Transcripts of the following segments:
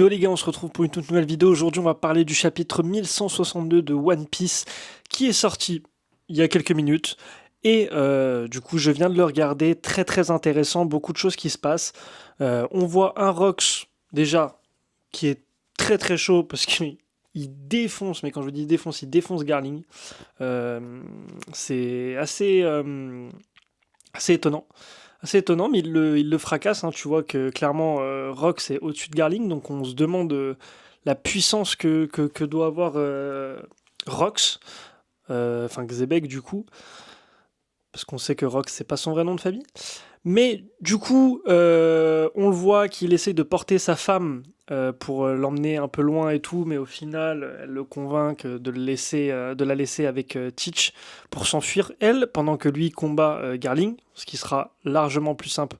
Yo les gars, on se retrouve pour une toute nouvelle vidéo. Aujourd'hui, on va parler du chapitre 1162 de One Piece qui est sorti il y a quelques minutes. Et du coup, je viens de le regarder. Très très intéressant, beaucoup de choses qui se passent. On voit un Rox déjà qui est très très chaud parce qu'il défonce, mais quand je dis défonce, il défonce Garling. C'est assez étonnant. Assez étonnant, mais il le fracasse, hein. Tu vois que clairement Rox est au-dessus de Garling, donc on se demande la puissance que doit avoir Rox, enfin Xebec du coup, parce qu'on sait que Rox c'est pas son vrai nom de famille. Mais du coup, on le voit qu'il essaie de porter sa femme pour l'emmener un peu loin et tout, mais au final, elle le convainc de la laisser avec Teach pour s'enfuir, elle, pendant que lui combat Garling, ce qui sera largement plus simple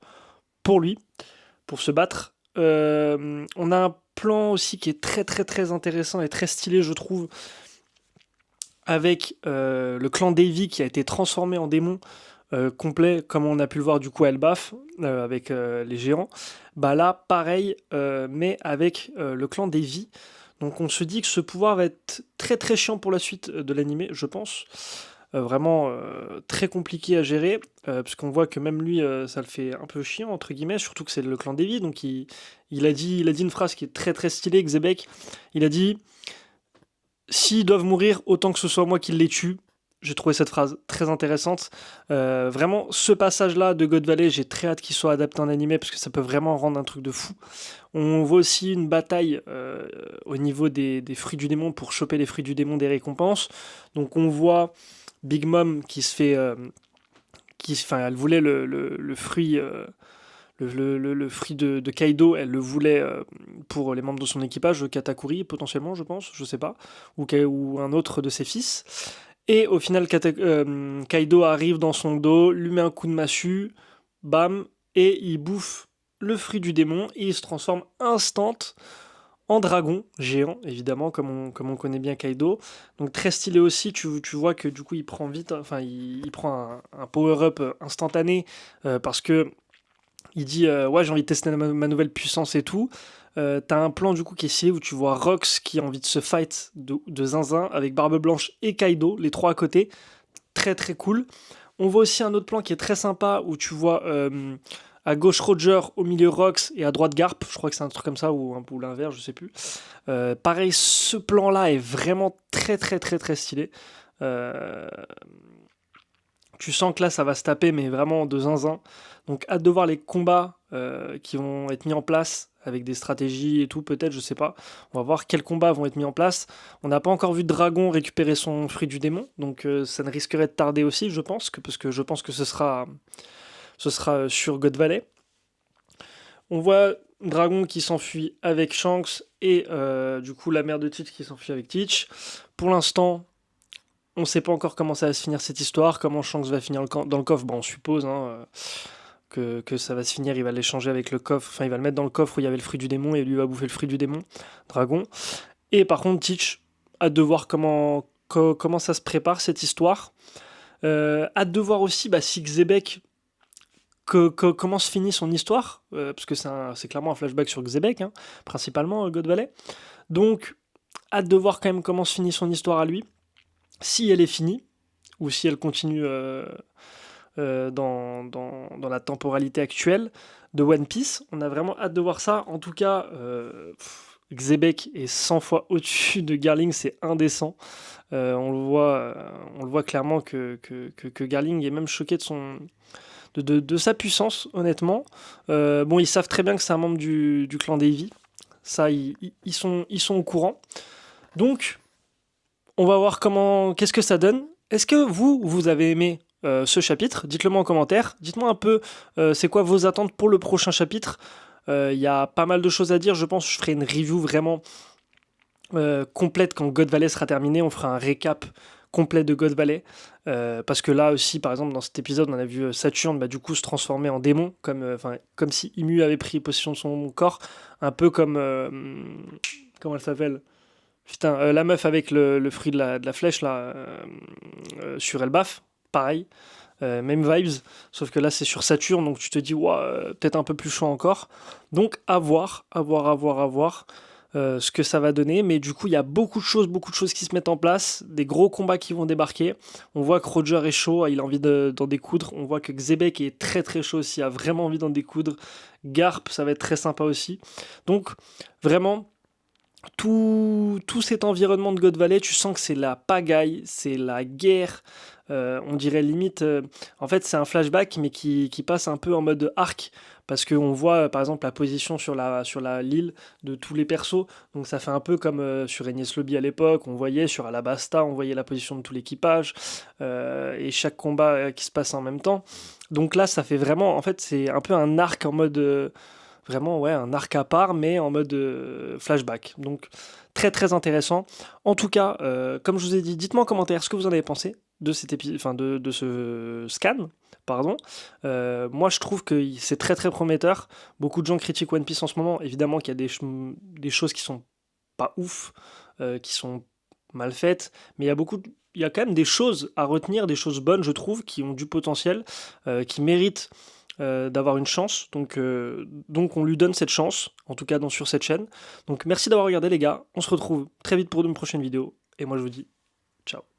pour lui, pour se battre. On a un plan aussi qui est très très très intéressant et très stylé, je trouve, avec le clan Davy qui a été transformé en démon complet, comme on a pu le voir du coup à Elbaf avec les géants. Bah là, pareil, mais avec le clan Davy. Donc on se dit que ce pouvoir va être très très chiant pour la suite de l'animé, je pense. Vraiment très compliqué à gérer, parce qu'on voit que même lui, ça le fait un peu chiant, entre guillemets, surtout que c'est le clan Davy. Donc il a dit une phrase qui est très très stylée, Xebec. Il a dit s'ils doivent mourir, autant que ce soit moi qui les tue. J'ai trouvé cette phrase très intéressante. Vraiment, ce passage-là de God Valley, j'ai très hâte qu'il soit adapté en animé parce que ça peut vraiment rendre un truc de fou. On voit aussi une bataille au niveau des fruits du démon pour choper les fruits du démon des récompenses. Donc on voit Big Mom qui se fait... enfin, elle voulait le fruit... le fruit de Kaido, elle le voulait pour les membres de son équipage, Katakuri potentiellement, je pense, je sais pas, ou un autre de ses fils. Et au final, Kaido arrive dans son dos, lui met un coup de massue, bam, et il bouffe le fruit du démon et il se transforme instant en dragon géant, évidemment, comme on connaît bien Kaido. Donc très stylé aussi, tu vois que du coup il prend vite, enfin il prend un power-up instantané parce que il dit ouais, j'ai envie de tester ma nouvelle puissance et tout. T'as un plan du coup qui est stylé où tu vois Rox qui a envie de se fight de zinzin avec Barbe Blanche et Kaido, les trois à côté. Très très cool. On voit aussi un autre plan qui est très sympa où tu vois à gauche Roger, au milieu Rox et à droite Garp. Je crois que c'est un truc comme ça ou l'inverse, je sais plus. Pareil, ce plan-là est vraiment très très très très stylé. Euh, Tu sens que là ça va se taper, mais vraiment de zinzin. Donc hâte de voir les combats qui vont être mis en place avec des stratégies et tout, peut-être, je sais pas. On va voir quels combats vont être mis en place. On n'a pas encore vu Dragon récupérer son fruit du démon, donc ça ne risquerait de tarder aussi, je pense, parce que je pense que ce sera sur God Valley. On voit Dragon qui s'enfuit avec Shanks et du coup la mère de Teach qui s'enfuit avec Teach. Pour l'instant, on ne sait pas encore comment ça va se finir cette histoire, comment Shanks va finir dans le coffre. Bon, on suppose que ça va se finir, il va l'échanger avec le coffre, enfin il va le mettre dans le coffre où il y avait le fruit du démon et lui va bouffer le fruit du démon, Dragon. Et par contre, Teach, hâte de voir comment ça se prépare cette histoire. Hâte de voir aussi si Xebec, comment se finit son histoire, parce que c'est clairement un flashback sur Xebec, hein, principalement God Valley. Donc, hâte de voir quand même comment se finit son histoire à lui, si elle est finie, ou si elle continue dans la temporalité actuelle de One Piece. On a vraiment hâte de voir ça. En tout cas, Xebec est 100 fois au-dessus de Garling, c'est indécent. On le voit clairement que Garling est même choqué de sa puissance, honnêtement. Bon, ils savent très bien que c'est un membre du clan Davy. Ça, ils sont au courant. Donc, on va voir qu'est-ce que ça donne. Est-ce que vous avez aimé ce chapitre? Dites-le moi en commentaire. Dites-moi un peu c'est quoi vos attentes pour le prochain chapitre. Il y a pas mal de choses à dire. Je pense que je ferai une review vraiment complète quand God Valley sera terminé. On fera un récap complet de God Valley. Parce que là aussi, par exemple, dans cet épisode, on a vu Saturne du coup se transformer en démon, comme si Imu avait pris possession de son corps. Un peu comme... comment elle s'appelle? Putain, la meuf avec le fruit de la flèche là, sur Elbaf, pareil, même vibes, sauf que là c'est sur Saturne, donc tu te dis, ouah, peut-être un peu plus chaud encore. Donc à voir, à voir, à voir, à voir. ce que ça va donner. Mais du coup, il y a beaucoup de choses qui se mettent en place, des gros combats qui vont débarquer. On voit que Roger est chaud, il a envie d'en découdre. On voit que Xebec est très très chaud aussi, a vraiment envie d'en découdre. Garp, ça va être très sympa aussi. Donc, vraiment, tout cet environnement de God Valley, tu sens que c'est la pagaille, c'est la guerre. On dirait limite, en fait, c'est un flashback, mais qui passe un peu en mode arc, parce qu'on voit par exemple la position sur la l'île de tous les persos. Donc ça fait un peu comme sur Enies Lobby à l'époque, on voyait sur Alabasta, on voyait la position de tout l'équipage, et chaque combat qui se passe en même temps. Donc là, ça fait vraiment, en fait, c'est un peu un arc en mode. Vraiment, ouais, un arc à part, mais en mode flashback. Donc, très très intéressant. En tout cas, comme je vous ai dit, dites-moi en commentaire ce que vous en avez pensé de cet épisode, enfin de ce scan, pardon. Moi, je trouve que c'est très très prometteur. Beaucoup de gens critiquent One Piece en ce moment. Évidemment qu'il y a des choses qui sont pas ouf, qui sont mal faites, mais il y a quand même des choses à retenir, des choses bonnes, je trouve, qui ont du potentiel, qui méritent d'avoir une chance. Donc on lui donne cette chance, en tout cas sur cette chaîne. Donc merci d'avoir regardé les gars. On se retrouve très vite pour une prochaine vidéo. Et moi je vous dis ciao.